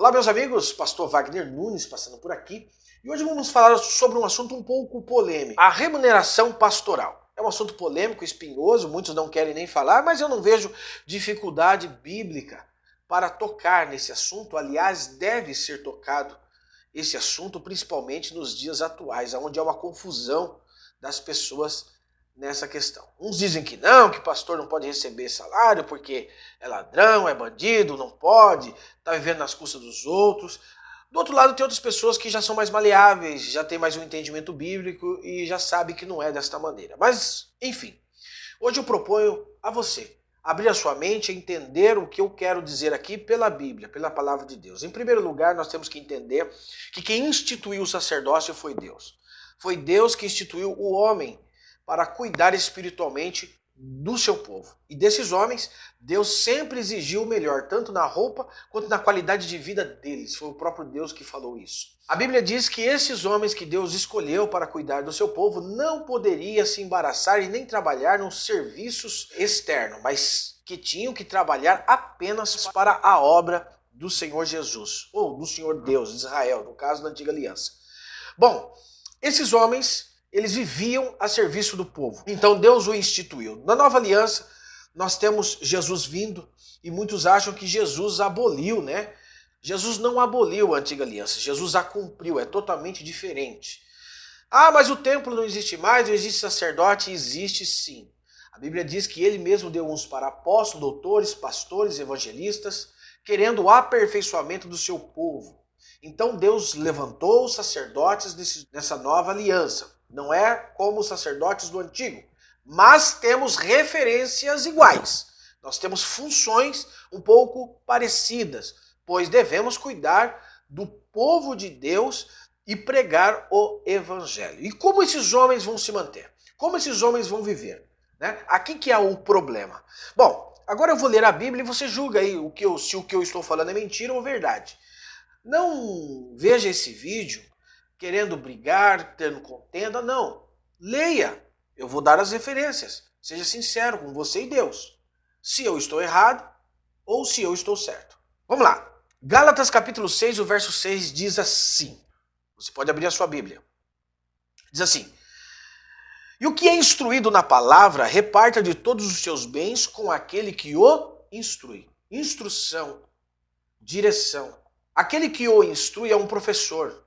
Olá, meus amigos, pastor Wagner Nunes passando por aqui. E hoje vamos falar sobre um assunto um pouco polêmico, a remuneração pastoral. É um assunto polêmico, espinhoso, muitos não querem nem falar, mas eu não vejo dificuldade bíblica para tocar nesse assunto. Aliás, deve ser tocado esse assunto, principalmente nos dias atuais, onde há uma confusão das pessoas nessa questão. Uns dizem que não, que pastor não pode receber salário porque é ladrão, é bandido, não pode, está vivendo nas custas dos outros. Do outro lado tem outras pessoas que já são mais maleáveis, já têm mais um entendimento bíblico e já sabem que não é desta maneira. Mas, enfim, hoje eu proponho a você abrir a sua mente e entender o que eu quero dizer aqui pela Bíblia, pela palavra de Deus. Em primeiro lugar, nós temos que entender que quem instituiu o sacerdócio foi Deus. Foi Deus que instituiu o homem para cuidar espiritualmente do seu povo. E desses homens, Deus sempre exigiu o melhor, tanto na roupa quanto na qualidade de vida deles. Foi o próprio Deus que falou isso. A Bíblia diz que esses homens que Deus escolheu para cuidar do seu povo não poderiam se embaraçar e nem trabalhar nos serviços externos, mas que tinham que trabalhar apenas para a obra do Senhor Jesus, ou do Senhor Deus de Israel, no caso da Antiga Aliança. Bom, esses homens eles viviam a serviço do povo. Então Deus o instituiu. Na Nova Aliança, nós temos Jesus vindo e muitos acham que Jesus aboliu, né? Jesus não aboliu a Antiga Aliança, Jesus a cumpriu, é totalmente diferente. Ah, mas o templo não existe mais, não existe sacerdote? Existe sim. A Bíblia diz que ele mesmo deu uns para apóstolos, doutores, pastores, evangelistas, querendo o aperfeiçoamento do seu povo. Então Deus levantou os sacerdotes dessa nova aliança. Não é como os sacerdotes do antigo, mas temos referências iguais. Nós temos funções um pouco parecidas, pois devemos cuidar do povo de Deus e pregar o evangelho. E como esses homens vão se manter? Como esses homens vão viver? Né? Aqui que é o problema. Bom, agora eu vou ler a Bíblia e você julga aí se o que eu estou falando é mentira ou verdade. Não veja esse vídeo querendo brigar, tendo contenda, não. Leia, eu vou dar as referências. Seja sincero com você e Deus. Se eu estou errado ou se eu estou certo. Vamos lá. Gálatas capítulo 6, o verso 6 diz assim. Você pode abrir a sua Bíblia. Diz assim. E o que é instruído na palavra, reparta de todos os seus bens com aquele que o instrui. Instrução, direção. Aquele que o instrui é um professor.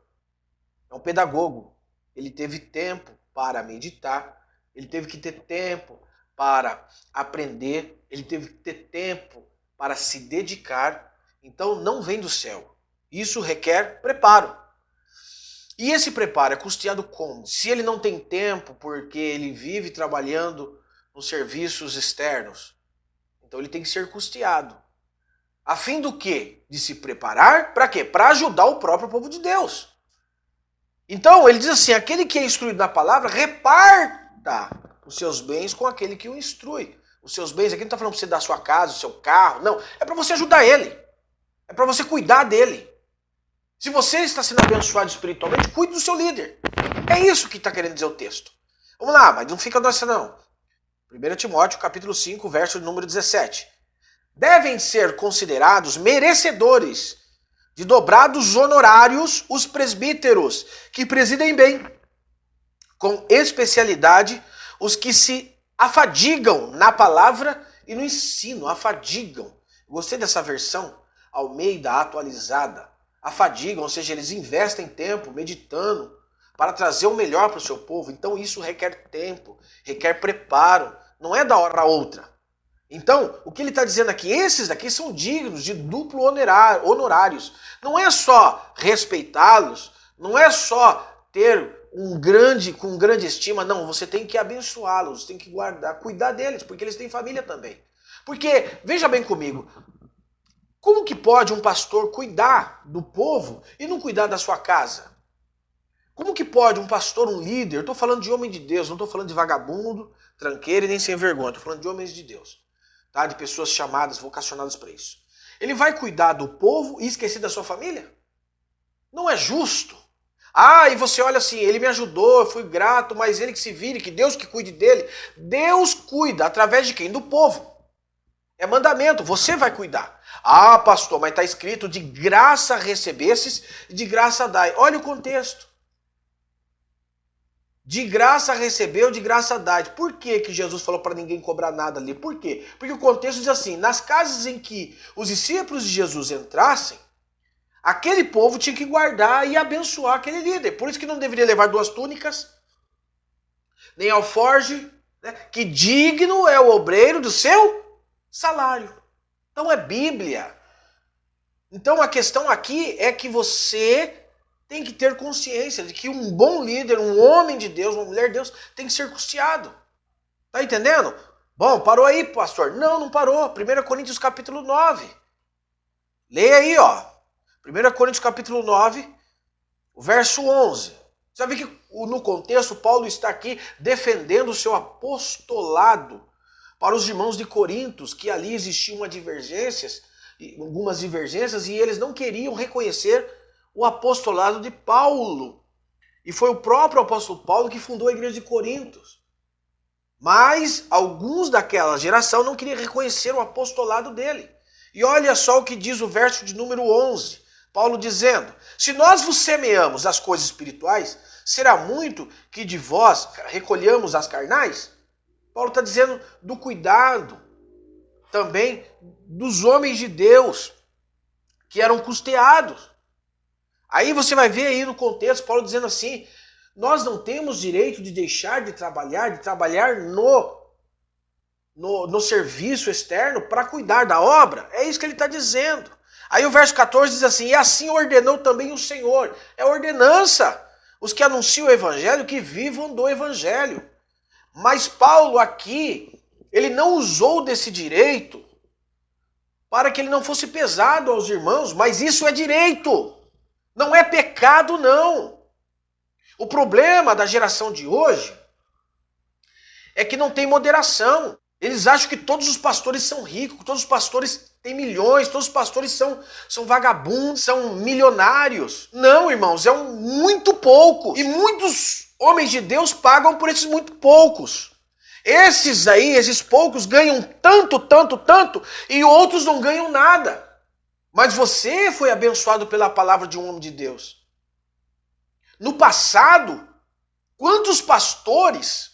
É um pedagogo. Ele teve tempo para meditar, ele teve que ter tempo para aprender, ele teve que ter tempo para se dedicar. Então não vem do céu. Isso requer preparo. E esse preparo é custeado como? Se ele não tem tempo porque ele vive trabalhando nos serviços externos, então ele tem que ser custeado. A fim do quê? De se preparar para quê? Para ajudar o próprio povo de Deus. Então, ele diz assim, aquele que é instruído na palavra, reparta os seus bens com aquele que o instrui. Os seus bens, aqui não está falando para você dar a sua casa, o seu carro, não. É para você ajudar ele. É para você cuidar dele. Se você está sendo abençoado espiritualmente, cuide do seu líder. É isso que está querendo dizer o texto. Vamos lá, mas não fica nessa não. 1 Timóteo, capítulo 5, verso número 17. Devem ser considerados merecedores de dobrados honorários os presbíteros, que presidem bem, com especialidade os que se afadigam na palavra e no ensino, afadigam. Gostei dessa versão, Almeida atualizada. Afadigam, ou seja, eles investem tempo meditando para trazer o melhor para o seu povo. Então isso requer tempo, requer preparo, não é da hora a outra. Então, o que ele está dizendo aqui, esses daqui são dignos de duplo honorários. Não é só respeitá-los, não é só ter com grande estima, não, você tem que abençoá-los, tem que guardar, cuidar deles, porque eles têm família também. Porque, veja bem comigo, como que pode um pastor cuidar do povo e não cuidar da sua casa? Como que pode um pastor, um líder, eu estou falando de homem de Deus, não estou falando de vagabundo, tranqueiro e nem sem vergonha, estou falando de homens de Deus. Tá? De pessoas chamadas, vocacionadas para isso. Ele vai cuidar do povo e esquecer da sua família? Não é justo. Ah, e você olha assim, ele me ajudou, eu fui grato, mas ele que se vire, que Deus que cuide dele. Deus cuida através de quem? Do povo. É mandamento, você vai cuidar. Ah, pastor, mas está escrito de graça recebestes e de graça dai. Olha o contexto. De graça recebeu, de graça dai. Por que que Jesus falou para ninguém cobrar nada ali? Por quê? Porque o contexto diz assim, nas casas em que os discípulos de Jesus entrassem, aquele povo tinha que guardar e abençoar aquele líder. Por isso que não deveria levar 2 túnicas, nem alforge, né? Que digno é o obreiro do seu salário. Então é Bíblia. Então a questão aqui é que você tem que ter consciência de que um bom líder, um homem de Deus, uma mulher de Deus, tem que ser custeado. Tá entendendo? Bom, parou aí, pastor? Não, não parou. 1 Coríntios capítulo 9. Leia aí, ó. 1 Coríntios capítulo 9, o verso 11. Você vai ver que no contexto Paulo está aqui defendendo o seu apostolado para os irmãos de Corintos, que ali existiam algumas divergências, e eles não queriam reconhecer o apostolado de Paulo. E foi o próprio apóstolo Paulo que fundou a igreja de Corintos. Mas alguns daquela geração não queriam reconhecer o apostolado dele. E olha só o que diz o verso de número 11. Paulo dizendo, se nós vos semeamos as coisas espirituais, será muito que de vós recolhamos as carnais? Paulo está dizendo do cuidado também dos homens de Deus que eram custeados. Aí você vai ver aí no contexto, Paulo dizendo assim, nós não temos direito de deixar de trabalhar no serviço externo para cuidar da obra. É isso que ele está dizendo. Aí o verso 14 diz assim, e assim ordenou também o Senhor. É ordenança. Os que anunciam o evangelho, que vivam do evangelho. Mas Paulo aqui, ele não usou desse direito para que ele não fosse pesado aos irmãos, mas isso é direito. Não é pecado, não. O problema da geração de hoje é que não tem moderação. Eles acham que todos os pastores são ricos, todos os pastores têm milhões, todos os pastores são vagabundos, são milionários. Não, irmãos, muito pouco. E muitos homens de Deus pagam por esses muito poucos. Esses poucos ganham tanto, e outros não ganham nada. Mas você foi abençoado pela palavra de um homem de Deus. No passado, quantos pastores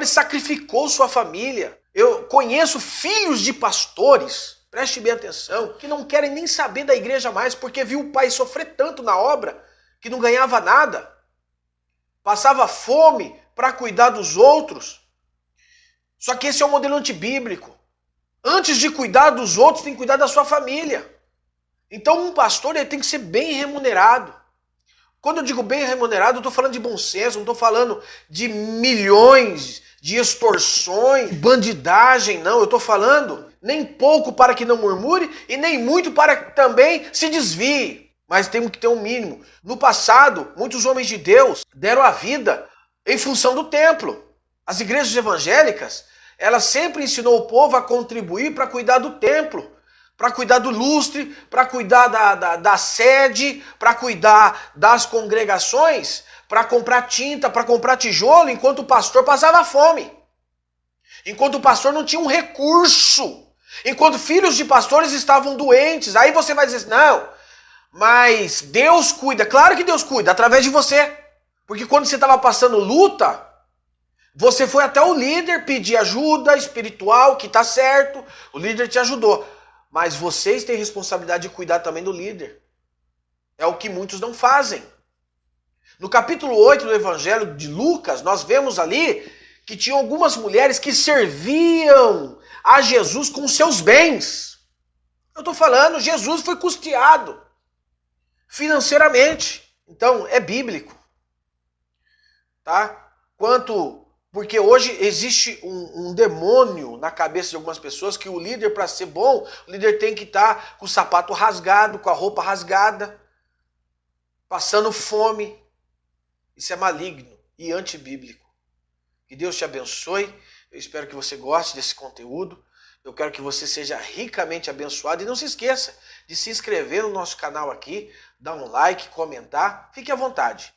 sacrificou sua família? Eu conheço filhos de pastores, preste bem atenção, que não querem nem saber da igreja mais, porque viu o pai sofrer tanto na obra, que não ganhava nada. Passava fome para cuidar dos outros. Só que esse é um modelo antibíblico. Antes de cuidar dos outros, tem que cuidar da sua família. Então um pastor ele tem que ser bem remunerado. Quando eu digo bem remunerado, eu estou falando de bom senso, não estou falando de milhões, de extorsões, bandidagem, não. Eu estou falando nem pouco para que não murmure e nem muito para que também se desvie. Mas temos que ter um mínimo. No passado, muitos homens de Deus deram a vida em função do templo. As igrejas evangélicas, ela sempre ensinou o povo a contribuir para cuidar do templo, para cuidar do lustre, para cuidar da sede, para cuidar das congregações, para comprar tinta, para comprar tijolo, enquanto o pastor passava fome. Enquanto o pastor não tinha um recurso. Enquanto filhos de pastores estavam doentes. Aí você vai dizer, não, mas Deus cuida. Claro que Deus cuida, através de você. Porque quando você estava passando luta, você foi até o líder pedir ajuda espiritual, que está certo, o líder te ajudou. Mas vocês têm responsabilidade de cuidar também do líder. É o que muitos não fazem. No capítulo 8 do Evangelho de Lucas, nós vemos ali que tinham algumas mulheres que serviam a Jesus com seus bens. Eu estou falando, Jesus foi custeado financeiramente. Então, é bíblico. Tá? Porque hoje existe um demônio na cabeça de algumas pessoas que o líder, para ser bom, o líder tem que estar com o sapato rasgado, com a roupa rasgada, passando fome. Isso é maligno e antibíblico. Que Deus te abençoe. Eu espero que você goste desse conteúdo. Eu quero que você seja ricamente abençoado. E não se esqueça de se inscrever no nosso canal aqui, dar um like, comentar. Fique à vontade.